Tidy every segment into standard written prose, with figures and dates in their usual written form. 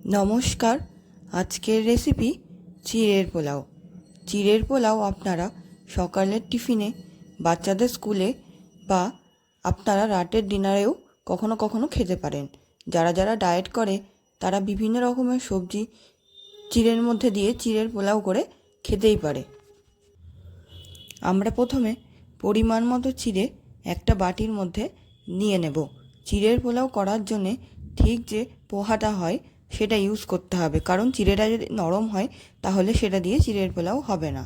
নমস্কার। আজকের রেসিপি চিড়ের পোলাও। চিড়ের পোলাও আপনারা সকালের টিফিনে, বাচ্চাদের স্কুলে বা আপনারা রাতের ডিনারেও কখনো কখনো খেতে পারেন। যারা যারা ডায়েট করে তারা বিভিন্ন রকমের সবজি চিড়ের মধ্যে দিয়ে চিড়ের পোলাও করে খেতেই পারে। আমরা প্রথমে পরিমাণ মতো চিড়ে একটা বাটির মধ্যে নিয়ে নেব। চিড়ের পোলাও করার জন্যে ঠিক যে পোহাটা হয় সেটা ইউজ করতে হবে, কারণ চিড়েটা যদি নরম হয় তাহলে সেটা দিয়ে চিড়ের পোলাও হবে না।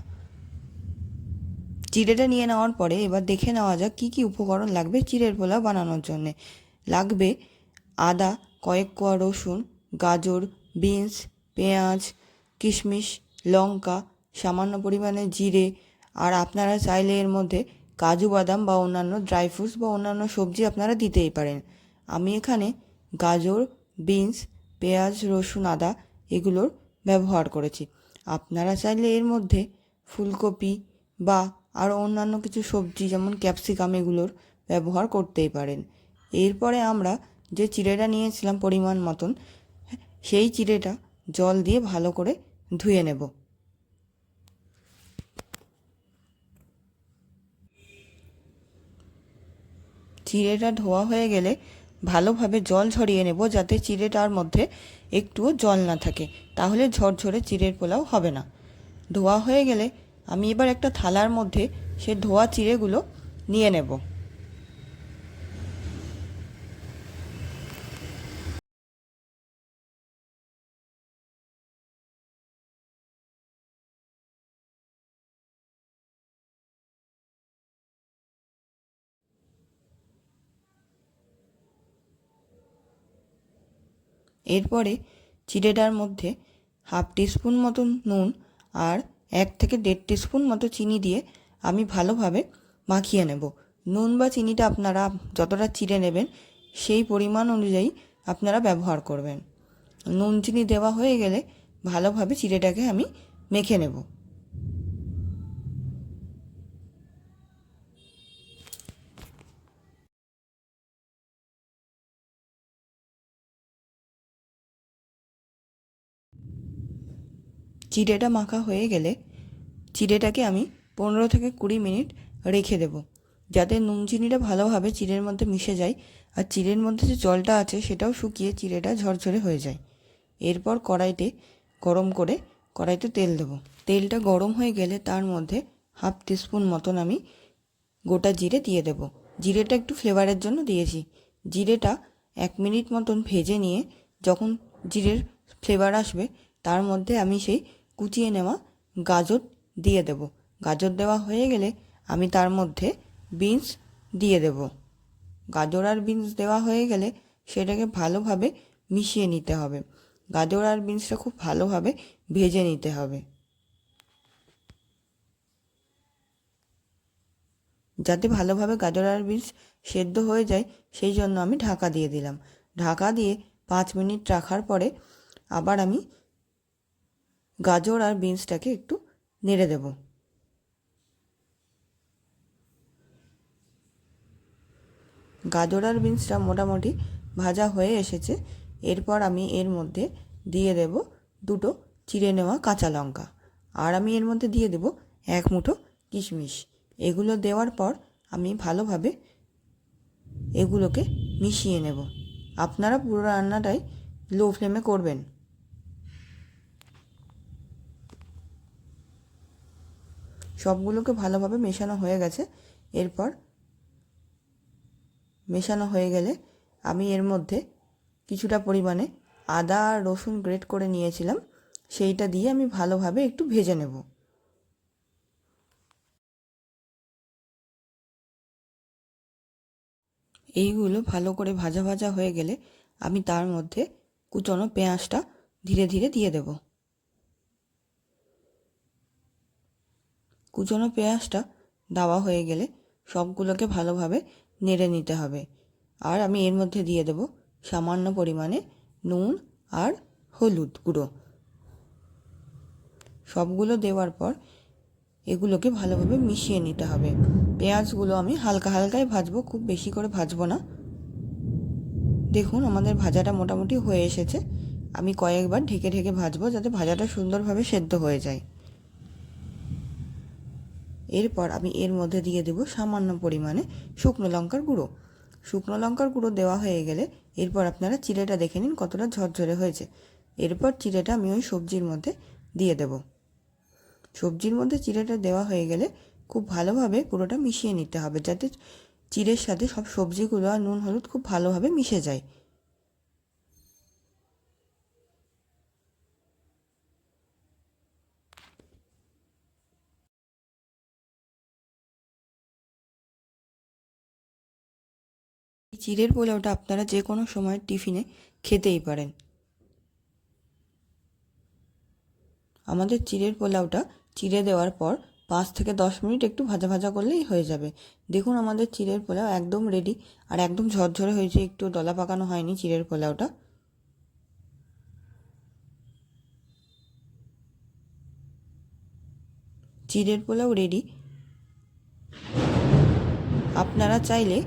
চিড়েটা নিয়ে নেওয়ার পরে এবার দেখে নেওয়া যাক কী কী উপকরণ লাগবে চিড়ের পোলাও বানানোর জন্যে। লাগবে আদা, কয়েক কোয়া রসুন, গাজর, বিনস, পেঁয়াজ, কিশমিশ, লঙ্কা, সামান্য পরিমাণে জিরে, আর আপনারা চাইলে এর মধ্যে কাজু বাদাম বা অন্যান্য ড্রাই ফ্রুটস বা অন্যান্য সবজি আপনারা দিতেই পারেন। আমি এখানে গাজর, বিনস, পেঁয়াজ, রসুন, আদা এগুলোর ব্যবহার করেছি। আপনারা চাইলে এর মধ্যে ফুলকপি বা আরও অন্যান্য কিছু সবজি যেমন ক্যাপসিকাম এগুলোর ব্যবহার করতেই পারেন। এরপরে আমরা যে চিড়েটা নিয়েছিলাম পরিমাণ মতন, সেই চিড়েটা জল দিয়ে ভালো করে ধুয়ে নেব। চিড়েটা ধোয়া হয়ে গেলে ভালোভাবে জল ঝরিয়ে নেব, যাতে চিড়েটার মধ্যে একটুও জল না থাকে, তাহলে ঝরঝরে চিড়ের পোলাও হবে না। ধোয়া হয়ে গেলে আমি এবার একটা থালার মধ্যে সে ধোয়া চিড়েগুলো নিয়ে নেব। এরপরে চিড়েটার মধ্যে হাফ টিস্পুন মতন নুন আর 1 থেকে 1.5 টিস্পুন মতো চিনি দিয়ে আমি ভালোভাবে মাখিয়ে নেব। নুন বা চিনিটা আপনারা যতটা চিড়ে নেবেন সেই পরিমাণ অনুযায়ী আপনারা ব্যবহার করবেন। নুন চিনি দেওয়া হয়ে গেলে ভালোভাবে চিড়েটাকে আমি মেখে নেব। চিড়েটা মাখা হয়ে গেলে চিড়েটাকে আমি 15 থেকে 20 মিনিট রেখে দেব, যাতে নুন চিনিটা ভালোভাবে চিড়ের মধ্যে মিশে যায় আর চিড়ের মধ্যে যে জলটা আছে সেটাও শুকিয়ে চিড়েটা ঝরঝরে হয়ে যায়। এরপর কড়াইতে গরম করে কড়াইতে তেল দেব। তেলটা গরম হয়ে গেলে তার মধ্যে হাফ টিস্পুন মতন আমি গোটা জিরে দিয়ে দেব। জিরেটা একটু ফ্লেভারের জন্য দিয়েছি। জিরেটা 1 মিনিট মতন ভেজে নিয়ে যখন জিরের ফ্লেভার আসবে তার মধ্যে আমি সেই কুচিয়ে নেওয়া গাজর দিয়ে দেব। গাজর দেওয়া হয়ে গেলে আমি তার মধ্যে বিনস দিয়ে দেব। গাজর আর বিনস দেওয়া হয়ে গেলে সেটাকে ভালোভাবে মিশিয়ে নিতে হবে। গাজর আর বিনসটা খুব ভালোভাবে ভেজে নিতে হবে, যাতে ভালোভাবে গাজর আর বিনস সেদ্ধ হয়ে যায়। সেই জন্য আমি ঢাকা দিয়ে দিলাম। ঢাকা দিয়ে 5 মিনিট রাখার পরে আবার আমি গাজর আর বিনসটাকে একটু নেড়ে দেব। গাজর আর বিনসটা মোটামুটি ভাজা হয়ে এসেছে। এরপর আমি এর মধ্যে দিয়ে দেব 2টো চিড়ে নেওয়া কাঁচা লঙ্কা, আর আমি এর মধ্যে দিয়ে দেব 1 মুঠো কিশমিশ। এগুলো দেওয়ার পর আমি ভালোভাবে এগুলোকে মিশিয়ে নেব। আপনারা পুরো রান্নাটাই লো ফ্লেমে করবেন। সবগুলোকে ভালোভাবে মেশানো হয়ে গেছে। এরপর মেশানো হয়ে গেলে আমি এর মধ্যে কিছুটা পরিমাণে আদা আর রসুন গ্রেট করে নিয়েছিলাম, সেইটা দিয়ে আমি ভালোভাবে একটু ভেজে নেব। এইগুলো ভালো করে ভাজা ভাজা হয়ে গেলে আমি তার মধ্যে কুচনো পেঁয়াজটা ধীরে ধীরে দিয়ে দেব। কুচনো পেঁয়াজটা দেওয়া হয়ে গেলে সবগুলোকে ভালোভাবে নেড়ে নিতে হবে। আর আমি এর মধ্যে দিয়ে দেব সামান্য পরিমাণে নুন আর হলুদ গুঁড়ো। সবগুলো দেওয়ার পর এগুলোকে ভালোভাবে মিশিয়ে নিতে হবে। পেঁয়াজগুলো আমি হালকা হালকাই ভাজবো, খুব বেশি করে ভাজবো না। দেখুন আমাদের ভাজাটা মোটামুটি হয়ে এসেছে। আমি কয়েকবার ঢেকে ঢেকে ভাজবো যাতে ভাজাটা সুন্দরভাবে সেদ্ধ হয়ে যায়। এরপর আমি এর মধ্যে দিয়ে দেব সামান্য পরিমাণে শুকনো লঙ্কার গুঁড়ো। শুকনো লঙ্কার গুঁড়ো দেওয়া হয়ে গেলে এরপর আপনারা চিড়েটা দেখে নিন কতটা ঝরঝরে হয়েছে। এরপর চিড়েটা আমি ওই সবজির মধ্যে দিয়ে দেব। সবজির মধ্যে চিড়েটা দেওয়া হয়ে গেলে খুব ভালোভাবে পুরোটা মিশিয়ে নিতে হবে যাতে চিড়ের সাথে সব সবজিগুলো আর নুন হলুদ খুব ভালোভাবে মিশে যায়। এই চিড়ের পোলাওটা আপনারা যে কোনো সময় টিফিনে খেতেই পারেন। আমাদের চিড়ের পোলাওটা চিড়ে দেওয়ার পর 5 থেকে 10 মিনিট একটু ভাজা ভাজা করলেই হয়ে যাবে। দেখুন আমাদের চিড়ের পোলাও একদম রেডি আর একদম ঝরঝরে হয়েছে, একটু দলা পাকানো হয়নি চিড়ের পোলাওটা। চিড়ের পোলাও রেডি। আপনারা চাইলে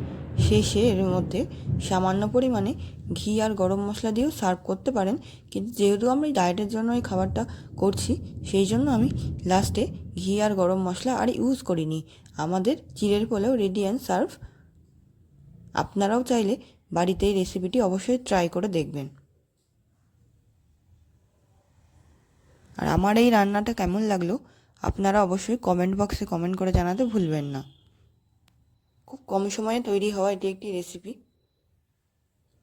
শেষে এর মধ্যে সামান্য পরিমাণে ঘি আর গরম মশলা দিয়েও সার্ভ করতে পারেন, কিন্তু যেহেতু আমি ডায়েটের জন্য এই খাবারটা করছি সেই জন্য আমি লাস্টে ঘি আর গরম মশলা আর ইউজ করিনি। আমাদের চিড়ের পোলাও রেডি অ্যান্ড সার্ভ। আপনারাও চাইলে বাড়িতে এই রেসিপিটি অবশ্যই ট্রাই করে দেখবেন। আর আমার এই রান্নাটা কেমন লাগলো আপনারা অবশ্যই কমেন্ট বক্সে কমেন্ট করে জানাতে ভুলবেন না। খুব কম সময়ে তৈরি হওয়া এটি একটি রেসিপি,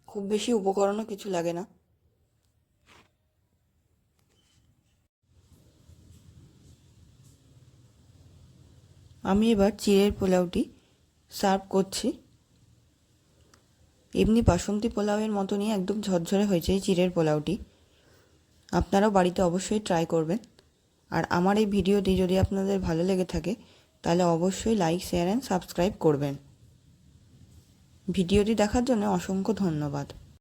খুব বেশি উপকরণও কিছু লাগে না। আমি এবার চিড়ের পোলাওটি সার্ভ করছি। এমনি বাসন্তী পোলাওয়ের মতনই একদম ঝরঝরে হয়েছে এই চিড়ের পোলাওটি। আপনারাও বাড়িতে অবশ্যই ট্রাই করবেন। আর আমার এই ভিডিওটি যদি আপনাদের ভালো লেগে থাকে তাহলে অবশ্যই লাইক, শেয়ার অ্যান্ড সাবস্ক্রাইব করবেন। ভিডিওটি দেখার জন্য অসংখ্য ধন্যবাদ।